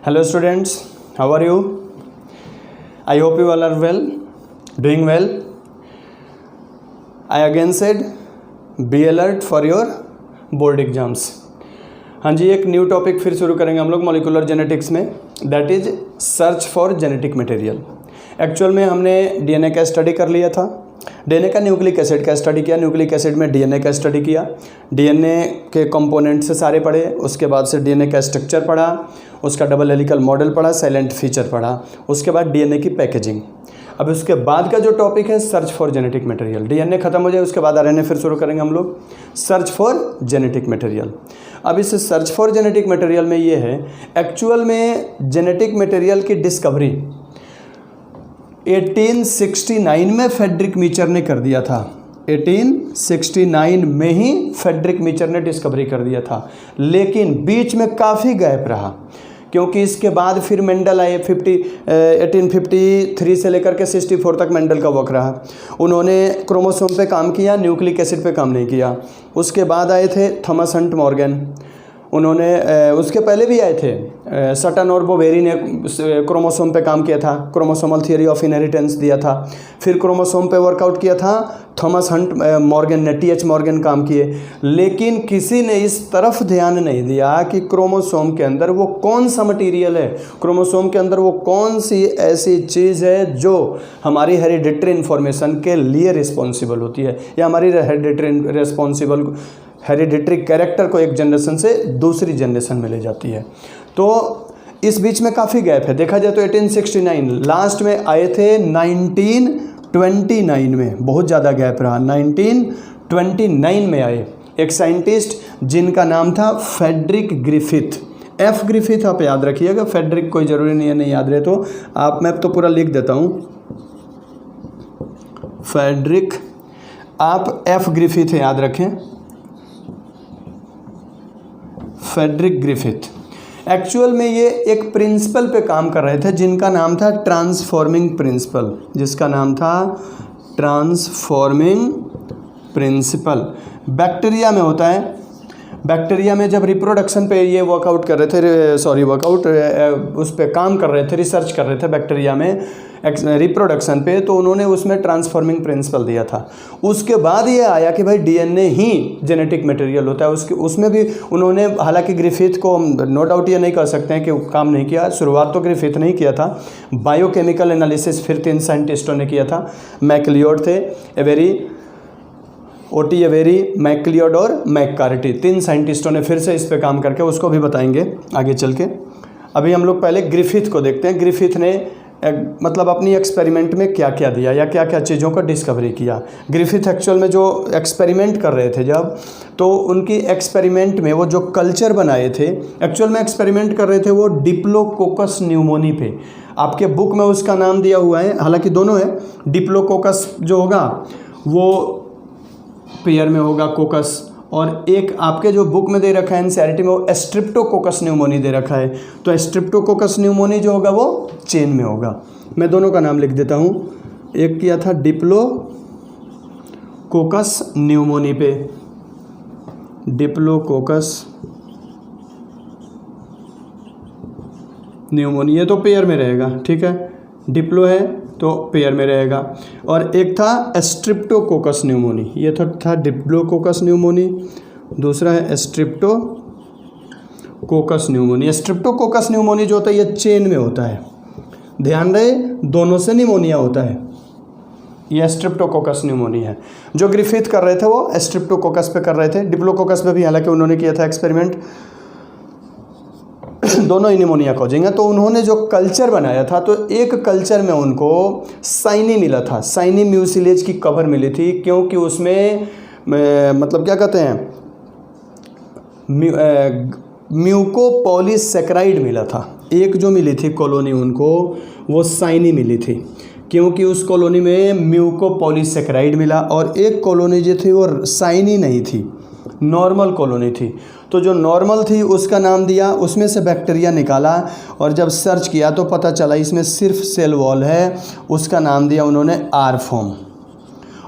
Hello students, how are you? I hope you all are well, doing well. I again said, be alert for your board exams. हाँ जी, एक new topic फिर शुरू करेंगे हम लोग molecular genetics में, that is search for genetic material. Actual में हमने डीएनए का स्टडी कर लिया था, डीएनए का न्यूक्लिक एसिड का स्टडी किया, न्यूक्लिक एसिड में डीएनए का स्टडी किया, डीएनए के कंपोनेंट्स सारे पढ़े, उसके बाद से डीएनए का स्ट्रक्चर पढ़ा, उसका डबल हेलिकल मॉडल पढ़ा, साइलेंट फीचर पढ़ा, उसके बाद डीएनए की पैकेजिंग। अब उसके बाद का जो टॉपिक है search for genetic material, DNA खत्म हो जाए उसके बाद आरएनए फिर शुरू करेंगे हम लोग, सर्च फॉर जेनेटिक मटेरियल। अब इस सर्च फॉर जेनेटिक मटेरियल में ये है, एक्चुअल में जेनेटिक मटेरियल की डिस्कवरी 1869 में फ्रेडरिक मीचर ने कर दिया था। 1869 में ही फ्रेडरिक मीचर ने डिस्कवरी कर दिया था, लेकिन बीच में काफ़ी गैप रहा, क्योंकि इसके बाद फिर मेंडल आए। 1853 से लेकर के 64 तक मेंडल का वर्क रहा। उन्होंने क्रोमोसोम पे काम किया, न्यूक्लिक एसिड पे काम नहीं किया। उसके बाद आए थे थॉमस हंट मॉर्गन, उन्होंने उसके पहले भी आए थे सटन और बोवेरी ने क्रोमोसोम पे काम किया था, क्रोमोसोमल थियरी ऑफ इनहेरिटेंस दिया था। फिर क्रोमोसोम पे वर्कआउट किया था थॉमस हंट मॉर्गन ने, टीएच मॉर्गन काम किए, लेकिन किसी ने इस तरफ ध्यान नहीं दिया कि क्रोमोसोम के अंदर वो कौन सा मटीरियल है, क्रोमोसोम के अंदर वो कौन सी ऐसी चीज़ है जो हमारी हेरिडिटरी इन्फॉर्मेशन के लिए रिस्पॉन्सिबल होती है, या हमारी हेरिडिटरी कैरेक्टर को एक जनरेशन से दूसरी जनरेशन में ले जाती है। तो इस बीच में काफ़ी गैप है। देखा जाए तो 1869 लास्ट में आए थे, 1929 में बहुत ज़्यादा गैप रहा, 1929 में आए एक साइंटिस्ट जिनका नाम था फ्रेडरिक ग्रिफिथ। एफ ग्रिफिथ आप याद रखिएगा, फ्रेडरिक कोई ज़रूरी नहीं है, नहीं याद रहे तो आप, मैं तो पूरा लिख देता हूँ, फ्रेडरिक, आप एफ ग्रिफिथ याद रखें, फ्रेडरिक ग्रिफिथ। एक्चुअल में ये एक प्रिंसिपल पे काम कर रहे थे जिनका नाम था ट्रांसफॉर्मिंग प्रिंसिपल, जिसका नाम था ट्रांसफॉर्मिंग प्रिंसिपल। बैक्टीरिया में होता है, बैक्टीरिया में जब रिप्रोडक्शन पे ये वर्कआउट कर रहे थे, उस पे काम कर रहे थे, रिसर्च कर रहे थे बैक्टीरिया में रिप्रोडक्शन पे, तो उन्होंने उसमें ट्रांसफॉर्मिंग प्रिंसिपल दिया था। उसके बाद ये आया कि भाई डीएनए ही जेनेटिक मटेरियल होता है। उसमें भी उन्होंने, हालांकि ग्रिफिथ को नो डाउट ये नहीं कह सकते हैं कि काम नहीं किया, शुरुआत तो ग्रिफिथ नहीं किया था, बायोकेमिकल एनालिसिस फिर 3 साइंटिस्टों ने किया था, मैकलियोड थे, ओटी एवेरी, मैकलियोड और मैककार्टी, 3 साइंटिस्टों ने फिर से इस पे काम करके, उसको भी बताएंगे आगे चल के। अभी हम लोग पहले ग्रिफिथ को देखते हैं। ग्रिफिथ ने मतलब अपनी एक्सपेरिमेंट में क्या क्या दिया या क्या क्या चीज़ों को डिस्कवरी किया। ग्रिफिथ एक्चुअल में जो एक्सपेरिमेंट कर रहे थे जब, तो उनकी एक्सपेरिमेंट में वो जो कल्चर बनाए थे, एक्चुअल में एक्सपेरिमेंट कर रहे थे वो डिप्लोकोकस न्यूमोनी पे। आपके बुक में उसका नाम दिया हुआ है, हालांकि दोनों है, डिप्लोकोकस जो होगा वो पेयर में होगा कोकस, और एक आपके जो बुक में दे रखा है एनसीईआरटी में, वो स्ट्रिप्टोकोकस न्यूमोनी दे रखा है। तो स्ट्रिप्टोकोकस न्यूमोनी जो होगा वो चेन में होगा। मैं दोनों का नाम लिख देता हूँ, एक किया था डिप्लोकोकस न्यूमोनी पे, डिप्लोकोकस न्यूमोनी, ये तो पेयर में रहेगा, ठीक है, डिप्लो है तो पेयर में रहेगा। और एक था स्ट्रिप्टोकोकस न्यूमोनी, ये था डिप्लोकोकस न्यूमोनी, दूसरा है स्ट्रिप्टोकोकस न्यूमोनी। स्ट्रिप्टोकोकस न्यूमोनी जो होता है ये चेन में होता है, ध्यान रहे, दोनों से निमोनिया होता है, ये स्ट्रिप्टोकोकस न्यूमोनी है। जो ग्रिफिथ कर रहे थे वो स्ट्रिप्टोकोकस पे कर रहे थे, डिप्लोकोकस पे भी हालांकि उन्होंने किया था एक्सपेरिमेंट, दोनों ही निमोनिया कॉजिंग। तो उन्होंने जो कल्चर बनाया था, तो एक कल्चर में उनको साइनी मिला था, साइनी म्यूसिलेज की कवर मिली थी, क्योंकि उसमें मतलब क्या कहते हैं, म्यूकोपॉलीसैकेराइड मिला था। एक जो मिली थी कॉलोनी उनको, वो साइनी मिली थी, क्योंकि उस कॉलोनी में म्यूकोपॉलीसैकेराइड मिला, और एक कॉलोनी जो थी वो साइनी नहीं थी, नॉर्मल कॉलोनी थी। तो जो नॉर्मल थी उसका नाम दिया, उसमें से बैक्टीरिया निकाला, और जब सर्च किया तो पता चला इसमें सिर्फ सेल वॉल है, उसका नाम दिया उन्होंने आर फॉर्म।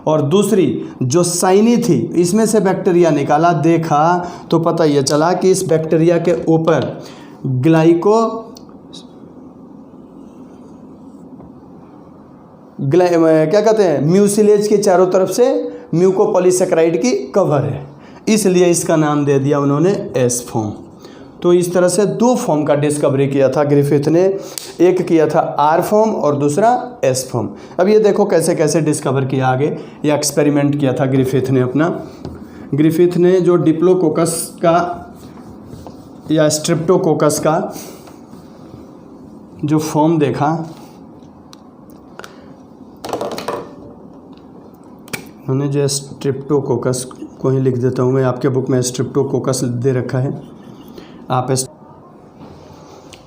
और दूसरी जो साइनी थी, इसमें से बैक्टीरिया निकाला, देखा तो पता ये चला कि इस बैक्टीरिया के ऊपर क्या कहते हैं, म्यूसिलेज के चारों तरफ से म्यूकोपॉलीसेकेराइड की कवर है, इसलिए इसका नाम दे दिया उन्होंने एस फॉर्म। तो इस तरह से दो फॉर्म का डिस्कवरी किया था ग्रिफिथ ने, एक किया था आर फॉर्म और दूसरा एस फॉर्म। अब ये देखो कैसे कैसे डिस्कवर किया आगे, ये एक्सपेरिमेंट किया था ग्रिफिथ ने अपना। ग्रिफिथ ने जो डिप्लोकोकस का या स्ट्रेप्टोकोकस का जो फॉर्म देखा, उन्होंने जो स्ट्रेप्टोकोकस को ही लिख देता हूँ मैं, आपके बुक में स्ट्रेप्टोकोकस दे रखा है आप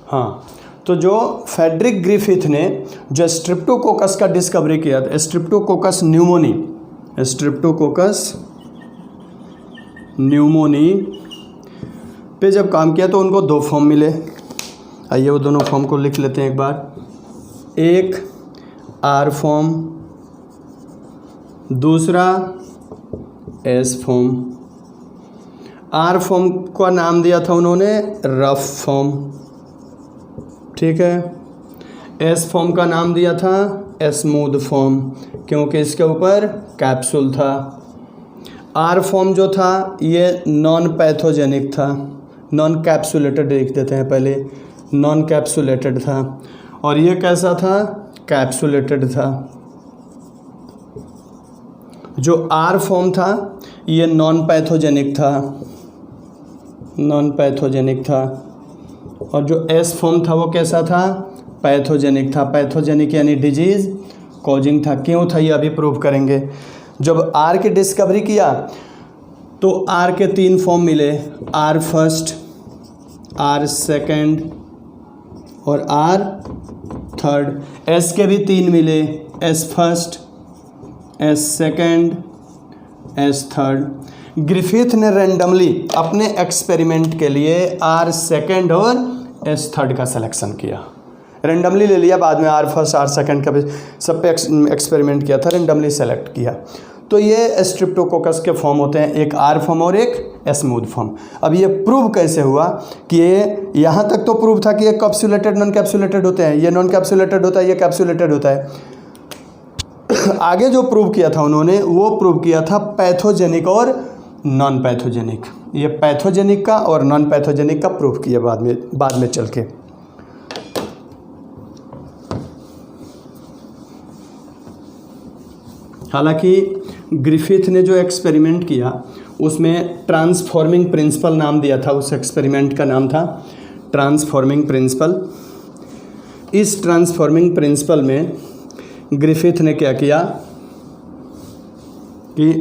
हाँ, तो जो फ्रेडरिक ग्रिफिथ ने जो स्ट्रेप्टोकोकस का डिस्कवरी किया था, स्ट्रेप्टोकोकस न्यूमोनी पे जब काम किया तो उनको दो फॉर्म मिले। आइए वो दोनों फॉर्म को लिख लेते हैं एक बार। एक आर फॉर्म, दूसरा एस फॉर्म। आर फॉर्म का नाम दिया था उन्होंने रफ फॉर्म, ठीक है। एस फॉर्म का नाम दिया था स्मूथ फॉर्म, क्योंकि इसके ऊपर कैप्सूल था। आर फॉर्म जो था ये नॉन पैथोजेनिक था, नॉन कैप्सुलेटेड लिख देते हैं पहले, नॉन कैप्सुलेटेड था। और ये कैसा था, कैप्सुलेटेड था। जो आर फॉर्म था ये नॉन पैथोजेनिक था, और जो एस फॉर्म था वो कैसा था, पैथोजेनिक था। पैथोजेनिक यानी डिजीज़ कॉजिंग था। क्यों था ये अभी प्रूव करेंगे। जब आर की डिस्कवरी किया तो आर के 3 फॉर्म मिले, आर फर्स्ट, आर सेकंड और आर थर्ड। एस के भी 3 मिले, S first, S second, S third. Griffith ने रैंडमली अपने एक्सपेरिमेंट के लिए आर सेकंड और एस थर्ड का सिलेक्शन किया, रैंडमली ले लिया। बाद में आर फर्स्ट आर सेकंड का भी सब पे एक्सपेरिमेंट किया था, रैंडमली सेलेक्ट किया। तो ये स्ट्रेप्टोकोकस के फॉर्म होते हैं, एक आर फॉर्म और एक स्मूथ फॉर्म। अब ये प्रूव कैसे हुआ कि ये, यहाँ तक तो प्रूव था कि ये कैप्सुलेटेड नॉन कैप्सुलेटेड होते हैं, ये नॉन कैप्सुलेटेड होता है, ये कैप्सुलेटेड होता है। आगे जो प्रूव किया था उन्होंने, वो प्रूव किया था पैथोजेनिक और नॉन पैथोजेनिक। ये पैथोजेनिक का और नॉन पैथोजेनिक का प्रूव किया बाद में चल के। हालांकि ग्रिफिथ ने जो एक्सपेरिमेंट किया उसमें ट्रांसफॉर्मिंग प्रिंसिपल नाम दिया था, उस एक्सपेरिमेंट का नाम था ट्रांसफॉर्मिंग प्रिंसिपल। इस ट्रांसफॉर्मिंग प्रिंसिपल में ग्रिफिथ ने क्या किया कि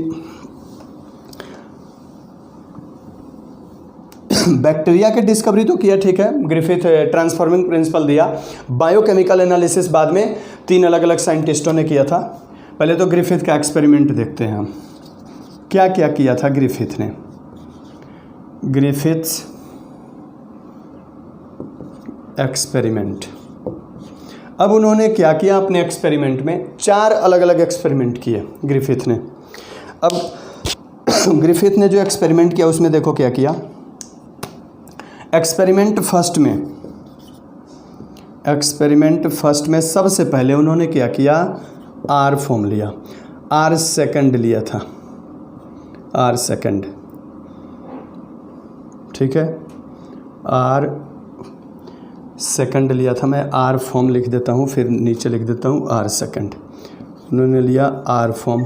बैक्टीरिया की डिस्कवरी तो किया, ठीक है, ग्रिफिथ ट्रांसफॉर्मिंग प्रिंसिपल दिया। बायोकेमिकल एनालिसिस बाद में 3 अलग अलग साइंटिस्टों ने किया था। पहले तो ग्रिफिथ का एक्सपेरिमेंट देखते हैं हम, क्या क्या किया था ग्रिफिथ ने। Griffiths experiment. अब उन्होंने क्या किया अपने एक्सपेरिमेंट में, 4 अलग अलग एक्सपेरिमेंट किए ग्रिफिथ ने। अब ग्रिफिथ ने जो एक्सपेरिमेंट किया उसमें देखो क्या किया। एक्सपेरिमेंट फर्स्ट में सबसे पहले उन्होंने क्या किया, आर फॉर्म लिया, आर सेकंड लिया था, आर सेकंड, ठीक है, आर सेकंड लिया था। मैं आर फॉर्म लिख देता हूँ, फिर नीचे लिख देता हूँ आर सेकंड। उन्होंने लिया आर फॉर्म,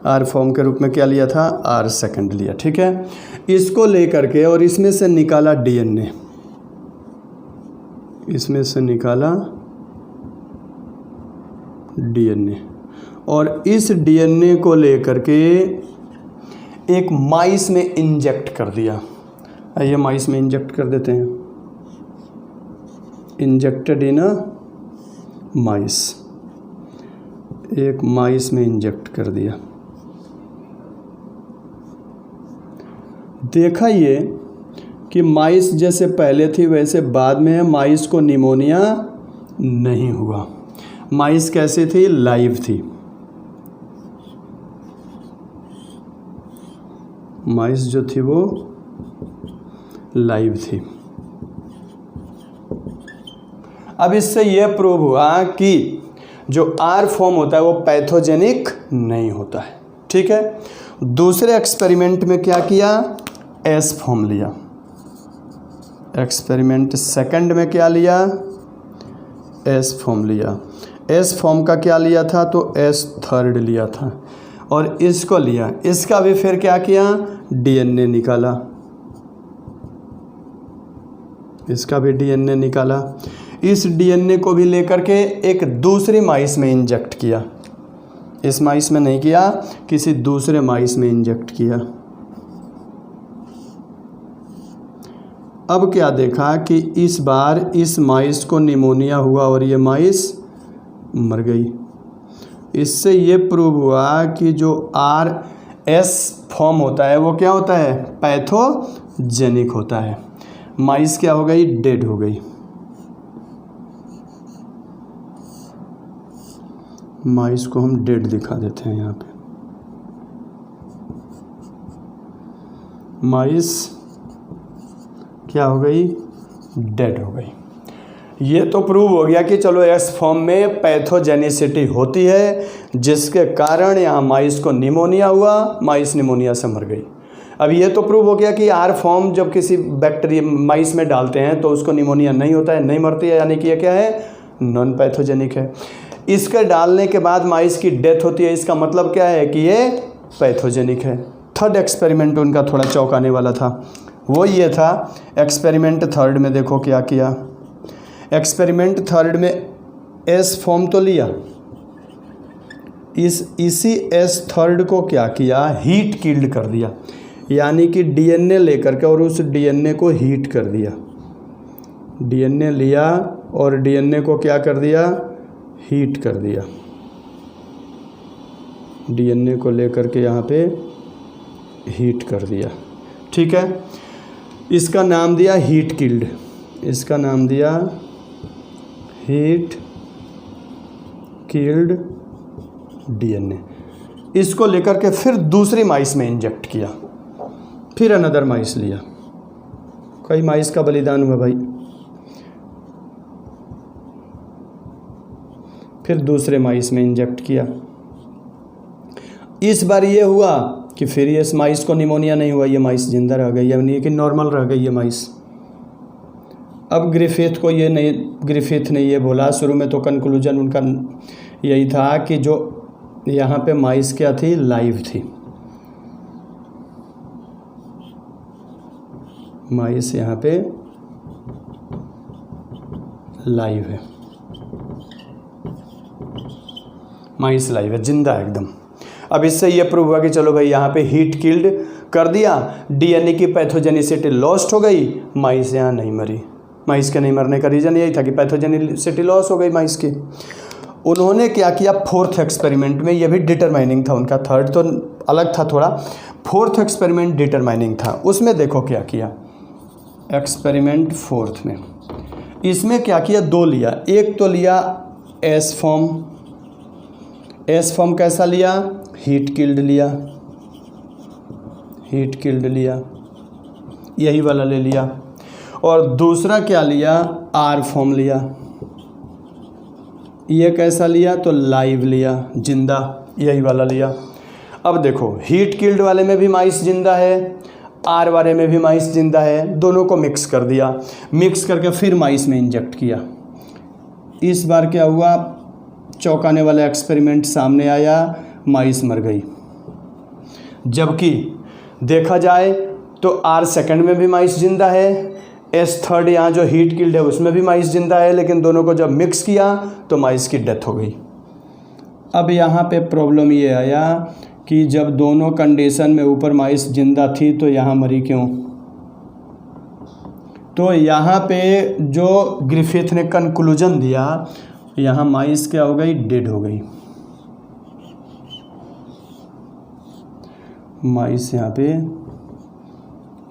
आर फॉर्म के रूप में क्या लिया था, आर सेकंड लिया, ठीक है। इसको लेकर के और इसमें से निकाला डीएनए, इसमें से निकाला डीएनए, और इस डीएनए को लेकर के एक माइस में इंजेक्ट कर दिया। आइए माइस में इंजेक्ट कर देते हैं। इंजेक्टेड इन अ माइस, एक माइस में इंजेक्ट कर दिया। देखा ये कि माइस जैसे पहले थी वैसे बाद में माइस को निमोनिया नहीं हुआ। माइस कैसी थी, लाइव थी। माइस जो थी वो लाइव थी। अब इससे यह प्रूव हुआ कि जो आर फॉर्म होता है वो पैथोजेनिक नहीं होता है। ठीक है। दूसरे एक्सपेरिमेंट में क्या किया, एस फॉर्म लिया। एक्सपेरिमेंट सेकंड में क्या लिया, एस फॉर्म लिया। एस फॉर्म का क्या लिया था, तो एस थर्ड लिया था और इसको लिया। इसका भी फिर क्या किया, डीएनए निकाला। इसका भी डीएनए निकाला। इस डीएनए को भी लेकर के एक दूसरी माइस में इंजेक्ट किया। इस माइस में नहीं किया, किसी दूसरे माइस में इंजेक्ट किया। अब क्या देखा कि इस बार इस माइस को निमोनिया हुआ और ये माइस मर गई। इससे ये प्रूव हुआ कि जो आर एस फॉर्म होता है वो क्या होता है, पैथोजेनिक होता है। माइस क्या हो गई, डेड हो गई। माइस को हम डेड दिखा देते हैं यहाँ पे। माइस क्या हो गई, डेड हो गई। ये तो प्रूव हो गया कि चलो एस फॉर्म में पैथोजेनिसिटी होती है, जिसके कारण यहाँ माइस को निमोनिया हुआ, माइस निमोनिया से मर गई। अब ये तो प्रूव हो गया कि आर फॉर्म जब किसी बैक्टीरिया माइस में डालते हैं तो उसको निमोनिया नहीं होता है, नहीं मरती है, यानी कि ये क्या है, नॉन पैथोजेनिक है। इसके डालने के बाद माइस की डेथ होती है, इसका मतलब क्या है कि ये पैथोजेनिक है। थर्ड एक्सपेरिमेंट उनका थोड़ा चौंकाने वाला था, वो ये था। एक्सपेरिमेंट थर्ड में देखो क्या किया। एक्सपेरिमेंट थर्ड में एस फॉर्म तो लिया, इसी एस थर्ड को क्या किया, हीट किल्ड कर दिया। यानी कि डीएनए लेकर के और उस डीएनए को हीट कर दिया। डीएनए लिया और डीएनए को क्या कर दिया, हीट कर दिया। डीएनए को लेकर के यहाँ पे हीट कर दिया। ठीक है। इसका नाम दिया हीट किल्ड। इसका नाम दिया हीट किल्ड डीएनए। इसको लेकर के फिर दूसरी माइस में इंजेक्ट किया। फिर अनदर माइस लिया। कई माइस का बलिदान हुआ भाई। फिर दूसरे माइस में इंजेक्ट किया। इस बार ये हुआ कि फिर ये इस माइस को निमोनिया नहीं हुआ, ये माइस जिंदा रह गई, यानी कि नॉर्मल रह गई ये माइस। अब ग्रिफिथ ने ये बोला, शुरू में तो कंक्लूजन उनका यही था कि जो यहाँ पे माइस क्या थी, लाइव थी। माइस यहाँ पे लाइव है, माइस लाइव है, जिंदा है एकदम। अब इससे ये प्रूव हुआ कि चलो भाई यहाँ पे हीट किल्ड कर दिया, डीएनए की पैथोजेनिसिटी लॉस्ट हो गई, माइस यहाँ नहीं मरी। माइस के नहीं मरने का रीज़न यही था कि पैथोजेनिसिटी लॉस हो गई माइस की। उन्होंने क्या किया, फोर्थ एक्सपेरिमेंट में, ये भी डिटरमाइनिंग था उनका, थर्ड तो अलग था थोड़ा, फोर्थ एक्सपेरिमेंट डिटरमाइनिंग था। उसमें देखो क्या किया, एक्सपेरिमेंट फोर्थ में इसमें क्या किया, दो लिया। एक तो लिया एस फॉर्म। एस फॉर्म कैसा लिया, हीट किल्ड लिया। हीट किल्ड लिया, यही वाला ले लिया। और दूसरा क्या लिया, आर फॉर्म लिया। ये कैसा लिया, तो लाइव लिया, जिंदा, यही वाला लिया। अब देखो हीट किल्ड वाले में भी माइस जिंदा है, आर वाले में भी माइस जिंदा है, दोनों को मिक्स कर दिया। मिक्स करके फिर माइस में इंजेक्ट किया। इस बार क्या हुआ, चौंकाने वाला एक्सपेरिमेंट सामने आया, माइस मर गई। जबकि देखा जाए तो आर सेकंड में भी माइस जिंदा है, एस थर्ड यहाँ जो हीट किल्ड है उसमें भी माइस जिंदा है, लेकिन दोनों को जब मिक्स किया तो माइस की डेथ हो गई। अब यहाँ पे प्रॉब्लम ये आया कि जब दोनों कंडीशन में ऊपर माइस जिंदा थी तो यहाँ मरी क्यों। तो यहाँ पे जो ग्रिफिथ ने कंक्लूजन दिया, यहाँ माइस क्या हो गई, डेड हो गई। माइस यहाँ पे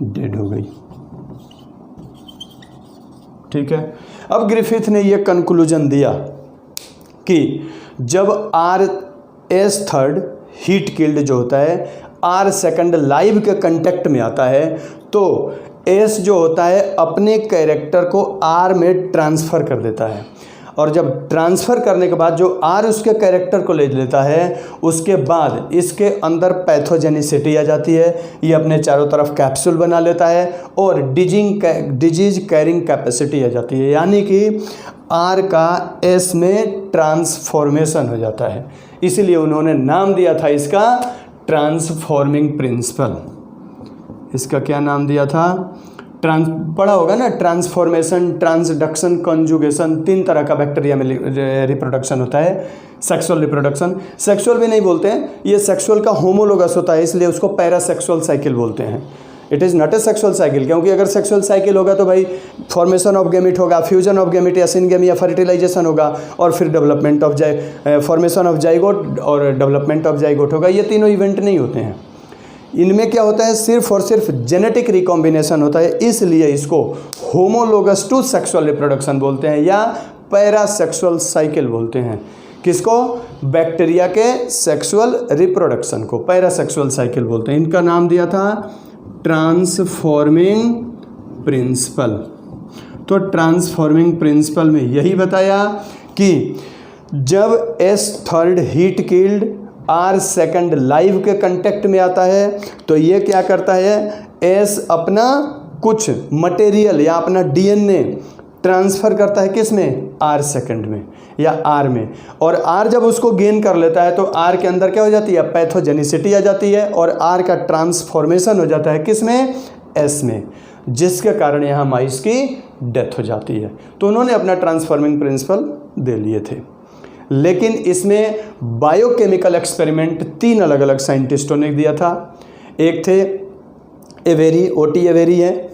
डेड हो गई। ठीक है। अब ग्रिफिथ ने ये कंक्लूजन दिया कि जब R S third heat killed जो होता है आर सेकंड लाइव के कांटेक्ट में आता है, तो एस जो होता है अपने कैरेक्टर को आर में ट्रांसफ़र कर देता है। और जब ट्रांसफ़र करने के बाद जो आर उसके कैरेक्टर को ले लेता है, उसके बाद इसके अंदर पैथोजेनिसिटी आ जाती है, ये अपने चारों तरफ कैप्सूल बना लेता है और डिजीज कैरिंग कैपेसिटी आ जाती है, यानी कि आर का एस में ट्रांसफॉर्मेशन हो जाता है। इसीलिए उन्होंने नाम दिया था इसका ट्रांसफॉर्मिंग प्रिंसिपल। इसका क्या नाम दिया था? पढ़ा होगा ना, ट्रांसफॉर्मेशन, ट्रांसडक्शन, कॉन्जुगेशन, 3 तरह का बैक्टीरिया में रिप्रोडक्शन होता है। सेक्सुअल रिप्रोडक्शन, सेक्सुअल भी नहीं बोलते हैं, ये सेक्सुअल का होमोलोगस होता है, इसलिए उसको पैरासेक्सुअल साइकिल बोलते हैं। It is not a sexual cycle, क्योंकि अगर सेक्सुअल साइकिल होगा तो भाई फॉर्मेशन ऑफ गैमेट होगा, फ्यूजन ऑफ गैमेट या सिनगेम या फर्टिलाइजेशन होगा, और फिर development of formation of zygote और डेवलपमेंट ऑफ जाइगोट होगा। ये तीनों इवेंट नहीं होते हैं। इनमें क्या होता है? सिर्फ और सिर्फ जेनेटिक रिकॉम्बिनेशन होता है, इसलिए इसको होमोलोगस टू सेक्सुअल रिप्रोडक्शन बोलते हैं या पैरासेक्सुअल साइकिल बोलते हैं। किसको? बैक्टीरिया के सेक्सुअल रिप्रोडक्शन को पैरासेक्सुअल साइकिल बोलते हैं। इनका नाम दिया था ट्रांसफॉर्मिंग प्रिंसिपल। तो ट्रांसफॉर्मिंग प्रिंसिपल में यही बताया कि जब S3 heat killed R2 live के कांटेक्ट में आता है तो ये क्या करता है? S अपना कुछ मटेरियल या अपना DNA ट्रांसफ़र करता है किस में? R2 में या R में, और R जब उसको गेन कर लेता है तो R के अंदर क्या हो जाती है? पैथोजेनिसिटी आ जाती है और R का ट्रांसफॉर्मेशन हो जाता है किस में? S में, जिसके कारण यहाँ माइस की डेथ हो जाती है। तो उन्होंने अपना ट्रांसफॉर्मिंग प्रिंसिपल दे लिए थे। लेकिन इसमें बायोकेमिकल एक्सपेरिमेंट 3 अलग अलग साइंटिस्टों ने दिया था। एक थे एवेरी, ओटी एवेरी है,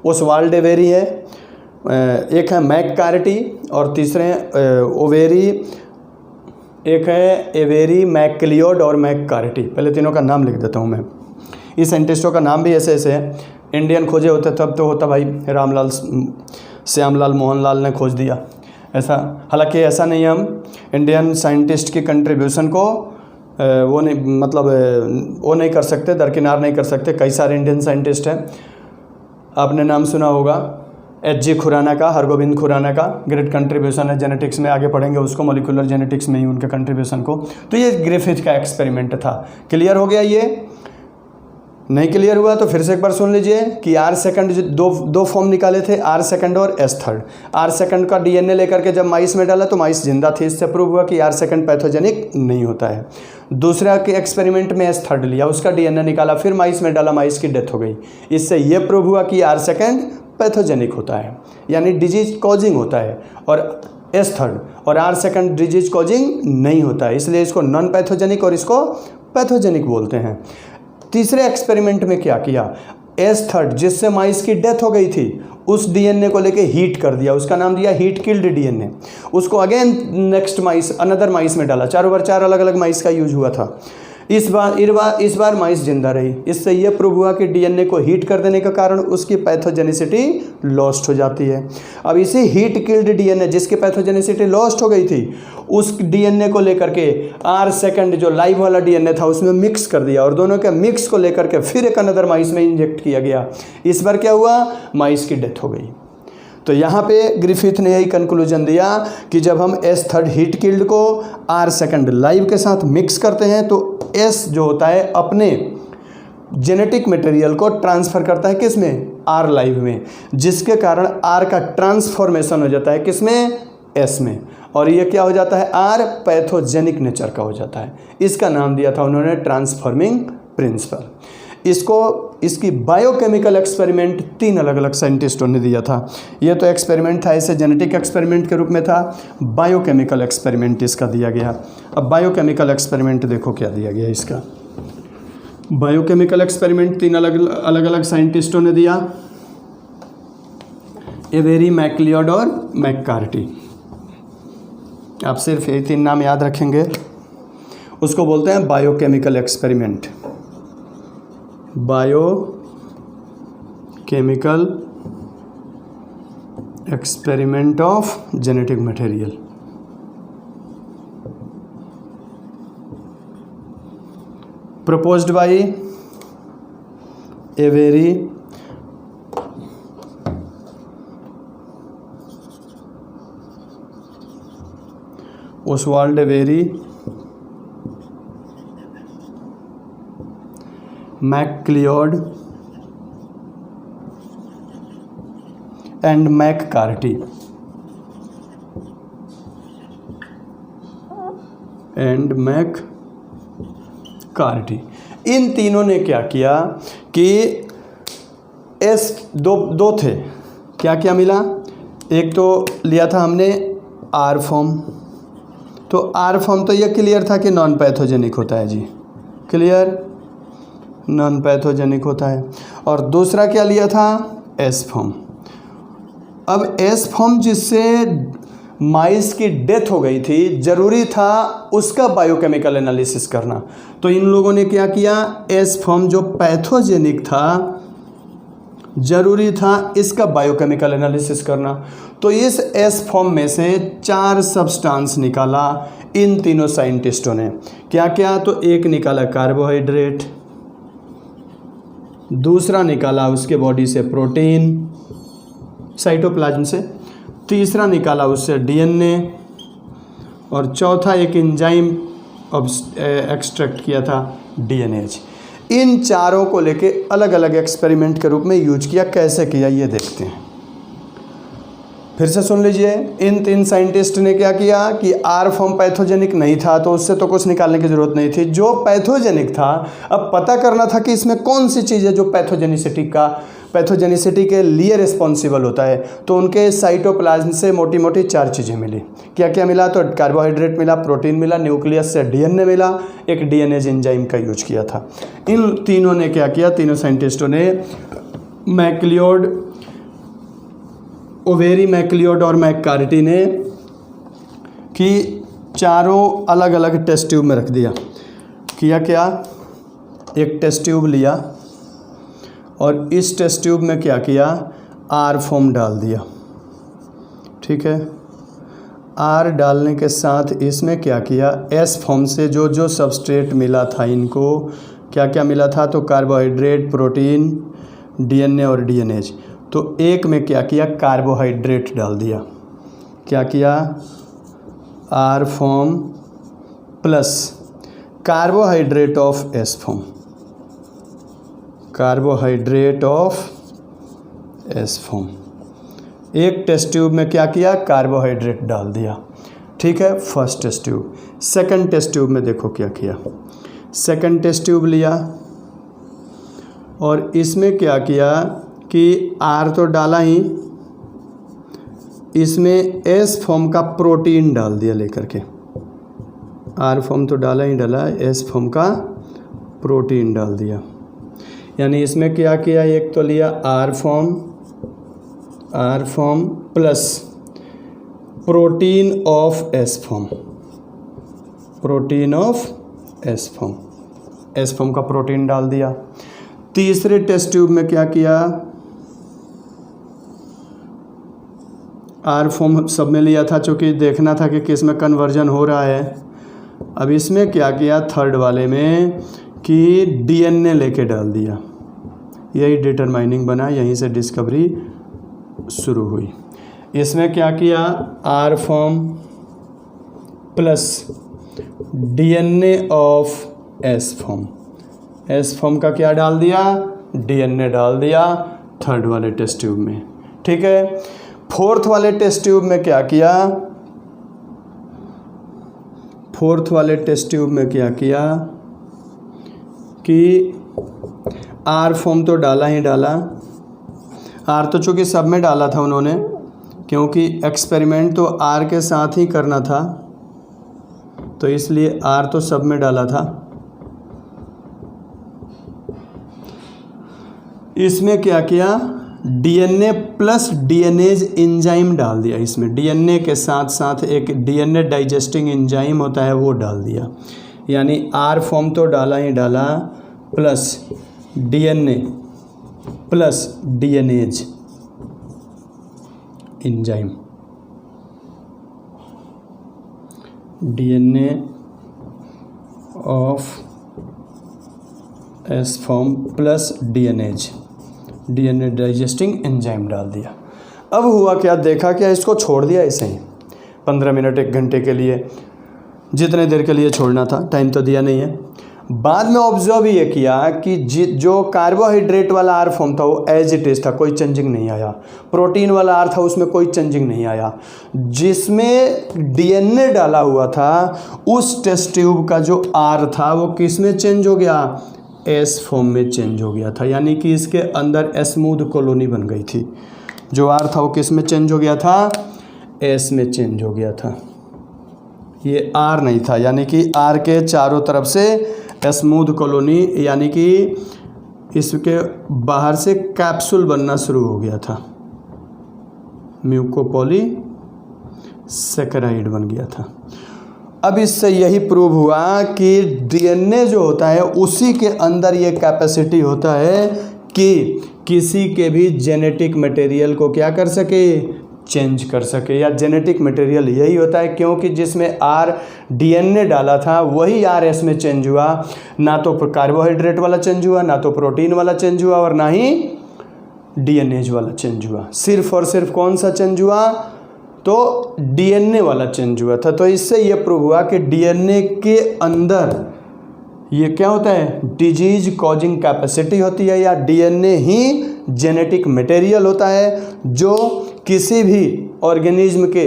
ओसवाल्ड एवेरी है, एक है मैककार्टी और तीसरे हैं ओवेरी, एक है एवेरी, मैकलियोड और मैककार्टी। पहले तीनों का नाम लिख देता हूँ मैं। इस साइंटिस्टों का नाम भी ऐसे ऐसे है। इंडियन खोजे होते तब तो होता भाई रामलाल, श्यामलाल, मोहनलाल ने खोज दिया ऐसा। हालांकि ऐसा नहीं है, हम इंडियन साइंटिस्ट की कंट्रीब्यूशन को वो नहीं कर सकते, दरकिनार नहीं कर सकते। कई सारे इंडियन साइंटिस्ट हैं, आपने नाम सुना होगा H.G. खुराना का, हरगोविंद खुराना का ग्रेट कंट्रीब्यूशन है जेनेटिक्स में, आगे पढ़ेंगे उसको, मॉलिक्यूलर जेनेटिक्स में ही उनके कंट्रीब्यूशन को। तो ये ग्रिफिथ का एक्सपेरिमेंट था। क्लियर हो गया? ये नहीं क्लियर हुआ तो फिर से एक बार सुन लीजिए कि R2 दो फॉर्म निकाले थे, R2 और S3। R2 का DNA लेकर के जब माइस में डाला तो माइस जिंदा थी, इससे प्रूव हुआ कि R2 पैथोजेनिक नहीं होता है। दूसरा के एक्सपेरिमेंट में S3 लिया, उसका DNA निकाला, फिर माइस में डाला, माइस की डेथ हो गई। इससे ये प्रूव हुआ कि R2 पैथोजेनिक होता है, यानी डिजीज कॉजिंग होता है, और S3 और R2 डिजीज कॉजिंग नहीं होता है, इसलिए इसको नॉन पैथोजेनिक और इसको पैथोजेनिक बोलते हैं। तीसरे एक्सपेरिमेंट में क्या किया? S3 जिससे माइस की डेथ हो गई थी, उस DNA को लेके हीट कर दिया, उसका नाम दिया हीट किल्ड DNA। उसको अगेन नेक्स्ट माइस, अनदर माइस में डाला, 4 अलग अलग माइस का यूज हुआ था। इस बार माइस जिंदा रही। इससे यह प्रूव हुआ कि DNA को हीट कर देने के कारण उसकी पैथोजेनिसिटी लॉस्ट हो जाती है। अब इसी हीट किल्ड DNA जिसकी पैथोजेनिसिटी लॉस्ट हो गई थी, उस DNA को लेकर के R2 जो लाइव वाला DNA था उसमें मिक्स कर दिया, और दोनों के मिक्स को लेकर के फिर एक अनदर माइस में इंजेक्ट किया गया। इस बार क्या हुआ? माइस की डेथ हो गई। तो यहाँ पे ग्रिफिथ ने यही कंक्लूजन दिया कि जब हम S3 हीट किल्ड को R2 लाइव के साथ मिक्स करते हैं तो S जो होता है अपने जेनेटिक मटेरियल को ट्रांसफ़र करता है किस में? R लाइव में, जिसके कारण R का ट्रांसफॉर्मेशन हो जाता है किस में? S में, और ये क्या हो जाता है? R पैथोजेनिक नेचर का हो जाता है। इसका नाम दिया था उन्होंने ट्रांसफॉर्मिंग प्रिंसिपल। इसकी बायोकेमिकल एक्सपेरिमेंट 3 अलग अलग साइंटिस्टों ने दिया था। ये तो एक्सपेरिमेंट था, ऐसे जेनेटिक एक्सपेरिमेंट के रूप में था। बायोकेमिकल एक्सपेरिमेंट इसका दिया गया। अब बायोकेमिकल एक्सपेरिमेंट देखो क्या दिया गया इसका। बायोकेमिकल एक्सपेरिमेंट 3 अलग अलग साइंटिस्टों ने दिया, एवेरी, मैकलियोड और मैककार्टी। आप सिर्फ ये 3 नाम याद रखेंगे, उसको बोलते हैं biochemical experiment. Biochemical experiment of genetic material. proposed by Avery, Oswald Avery MacLeod and McCarty इन तीनों ने क्या किया कि दो थे, क्या क्या मिला, एक तो लिया था हमने आर फॉर्म, तो आर फॉर्म तो ये क्लियर था कि नॉन पैथोजेनिक होता है जी, क्लियर, नॉन पैथोजेनिक होता है। और दूसरा क्या लिया था, एस फॉर्म। अब एस फॉर्म जिससे माइस की डेथ हो गई थी, ज़रूरी था उसका बायोकेमिकल एनालिसिस करना, तो इन लोगों ने क्या किया, एस फॉर्म जो पैथोजेनिक था, ज़रूरी था इसका बायोकेमिकल एनालिसिस करना। तो इस एस फॉर्म में से 4 सब्सटेंस निकाला इन तीनों साइंटिस्टों ने। क्या क्या, तो एक निकाला कार्बोहाइड्रेट, दूसरा निकाला उसके बॉडी से प्रोटीन साइटोप्लाज्म से, तीसरा निकाला उससे डीएनए, और चौथा एक एंजाइम एक्सट्रैक्ट किया था डीएनएज। इन चारों को लेके अलग अलग एक्सपेरिमेंट के रूप में यूज किया। कैसे किया ये देखते हैं, फिर से सुन लीजिए। इन 3 साइंटिस्ट ने क्या किया कि आर फॉर्म पैथोजेनिक नहीं था तो उससे तो कुछ निकालने की ज़रूरत नहीं थी। जो पैथोजेनिक था, अब पता करना था कि इसमें कौन सी चीज़ है जो पैथोजेनिसिटी के लिए रिस्पॉन्सिबल होता है। तो उनके साइटोप्लाज्म से मोटी मोटी 4 चीज़ें मिली। क्या क्या मिला, तो कार्बोहाइड्रेट मिला, प्रोटीन मिला, न्यूक्लियस से डीएनए मिला, एक डीएनएज एंजाइम का यूज किया था। इन तीनों ने क्या किया, तीनों साइंटिस्टों ने मैकलियोड, ओवेरी मैकलियोड और मैककार्टी ने कि चारों अलग अलग टेस्ट ट्यूब में रख दिया। किया क्या, एक टेस्ट ट्यूब लिया और इस टेस्ट ट्यूब में क्या किया, आर फॉर्म डाल दिया, ठीक है। आर डालने के साथ इसमें क्या किया, एस फॉर्म से जो जो सबस्ट्रेट मिला था, इनको क्या क्या मिला था, तो कार्बोहाइड्रेट, प्रोटीन, डीएनए और डीएनएज। तो एक में क्या किया, कार्बोहाइड्रेट डाल दिया। क्या किया, R form plus carbohydrate of S form, carbohydrate of S form. एक टेस्ट ट्यूब में क्या किया, कार्बोहाइड्रेट डाल दिया, ठीक है, first test tube. Second test tube में देखो क्या किया, सेकंड टेस्ट ट्यूब लिया और इसमें क्या किया कि आर तो डाला ही, इसमें एस फॉर्म का प्रोटीन डाल दिया लेकर के। आर फॉर्म तो डाला ही डाला, एस फॉर्म का प्रोटीन डाल दिया। यानी इसमें क्या किया, एक तो लिया R form plus protein of S form, protein of S form, S form का प्रोटीन डाल दिया। तीसरे टेस्ट ट्यूब में क्या किया, आर फॉर्म सब में लिया था चूँकि देखना था कि किस में कन्वर्जन हो रहा है। अब इसमें क्या किया, थर्ड वाले में कि डीएनए लेके डाल दिया। यही डिटरमाइनिंग बना, यहीं से डिस्कवरी शुरू हुई। इसमें क्या किया, R form plus DNA of S form, S form का क्या डाल दिया, डीएनए डाल दिया थर्ड वाले टेस्ट ट्यूब में, ठीक है। फोर्थ वाले टेस्ट ट्यूब में क्या किया, फोर्थ वाले टेस्ट ट्यूब में क्या किया कि आर फॉर्म तो डाला ही डाला, आर तो चूँकि सब में डाला था उन्होंने, क्योंकि एक्सपेरिमेंट तो आर के साथ ही करना था, तो इसलिए आर तो सब में डाला था। इसमें क्या किया, डीएनए प्लस डीएनएज एंजाइम डाल दिया। इसमें डीएनए के साथ साथ एक डीएनए डाइजेस्टिंग एंजाइम होता है वो डाल दिया। यानी आर फॉर्म तो डाला ही डाला plus DNA plus DNAs enzyme, DNA of S form plus DNAs, DNA digesting enzyme डाल दिया। अब हुआ क्या, देखा क्या, इसको छोड़ दिया ऐसे ही 15 मिनट 1 घंटे के लिए। जितने देर के लिए छोड़ना था, टाइम तो दिया नहीं है। बाद में ऑब्जर्व ये किया कि जो कार्बोहाइड्रेट वाला आर फॉर्म था वो एज इट इज था, कोई चेंजिंग नहीं आया। प्रोटीन वाला आर था उसमें कोई चेंजिंग नहीं आया। जिसमें डीएनए डाला हुआ था उस टेस्ट ट्यूब का जो आर था वो किस में चेंज हो गया, एस फॉर्म में चेंज हो गया था, यानी कि इसके अंदर स्मूथ कॉलोनी बन गई थी। जो आर था वो किस में चेंज हो गया था, एस में चेंज हो गया था। ये आर नहीं था, यानी कि आर के चारों तरफ से स्मूथ कॉलोनी, यानी कि इसके बाहर से कैप्सूल बनना शुरू हो गया था, म्यूकोपॉलीसैकेराइड बन गया था। अब इससे यही प्रूव हुआ कि डीएनए जो होता है उसी के अंदर ये कैपेसिटी होता है कि किसी के भी जेनेटिक मटेरियल को क्या कर सके, चेंज कर सके। या जेनेटिक मटेरियल यही होता है, क्योंकि जिसमें आर डीएनए डाला था वही आर एस में चेंज हुआ। ना तो कार्बोहाइड्रेट वाला चेंज हुआ, ना तो प्रोटीन वाला चेंज हुआ, और ना ही डीएनए वाला चेंज हुआ। सिर्फ और सिर्फ कौन सा चेंज हुआ, तो डीएनए वाला चेंज हुआ था। तो इससे ये प्रूव हुआ कि डीएनए के अंदर ये क्या होता है, डिजीज कॉजिंग कैपेसिटी होती है, या डीएनए ही जेनेटिक मटेरियल होता है जो किसी भी ऑर्गेनिज्म के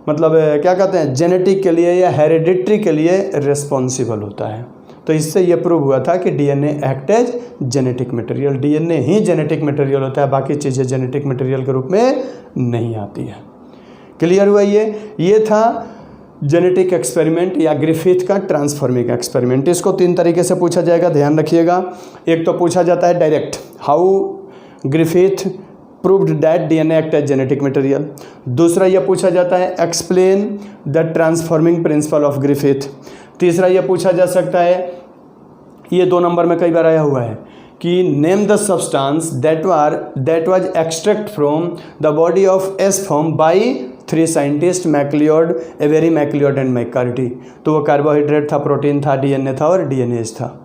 मतलब क्या कहते हैं जेनेटिक के लिए या हेरिडिटरी के लिए रिस्पॉन्सिबल होता है। तो इससे ये प्रूव हुआ था कि DNA act as genetic material. DNA ही जेनेटिक मटेरियल होता है, बाकी चीज़ें जेनेटिक मटेरियल के रूप में नहीं आती है। क्लियर हुआ? ये था जेनेटिक एक्सपेरिमेंट या ग्रिफिथ का ट्रांसफॉर्मिंग एक्सपेरिमेंट। इसको 3 तरीके से पूछा जाएगा, ध्यान रखिएगा। एक तो पूछा जाता है direct, how Griffith proved that DNA act as genetic material. दूसरा यह पूछा जाता है explain the transforming principle of Griffith. तीसरा यह पूछा जा सकता है, ये 2 नंबर में कई बार आया हुआ है, कि name the substance that was extract from the body of S form by 3 scientist, MacLeod, Avery MacLeod and McCarty. तो वो कार्बोहाइड्रेट था, प्रोटीन था, डीएनए था और डीएनएज था।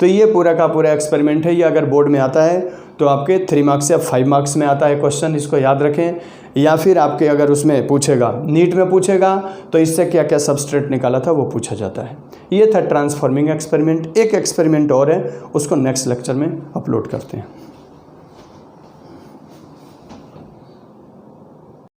तो ये पूरा का पूरा एक्सपेरिमेंट है। ये अगर बोर्ड में आता है तो आपके 3 मार्क्स या 5 मार्क्स में आता है क्वेश्चन, इसको याद रखें। या फिर आपके अगर उसमें पूछेगा, नीट में पूछेगा, तो इससे क्या क्या सबस्ट्रेट निकाला था वो पूछा जाता है। ये था ट्रांसफॉर्मिंग एक्सपेरिमेंट। एक एक्सपेरिमेंट और है, उसको नेक्स्ट लेक्चर में अपलोड करते हैं।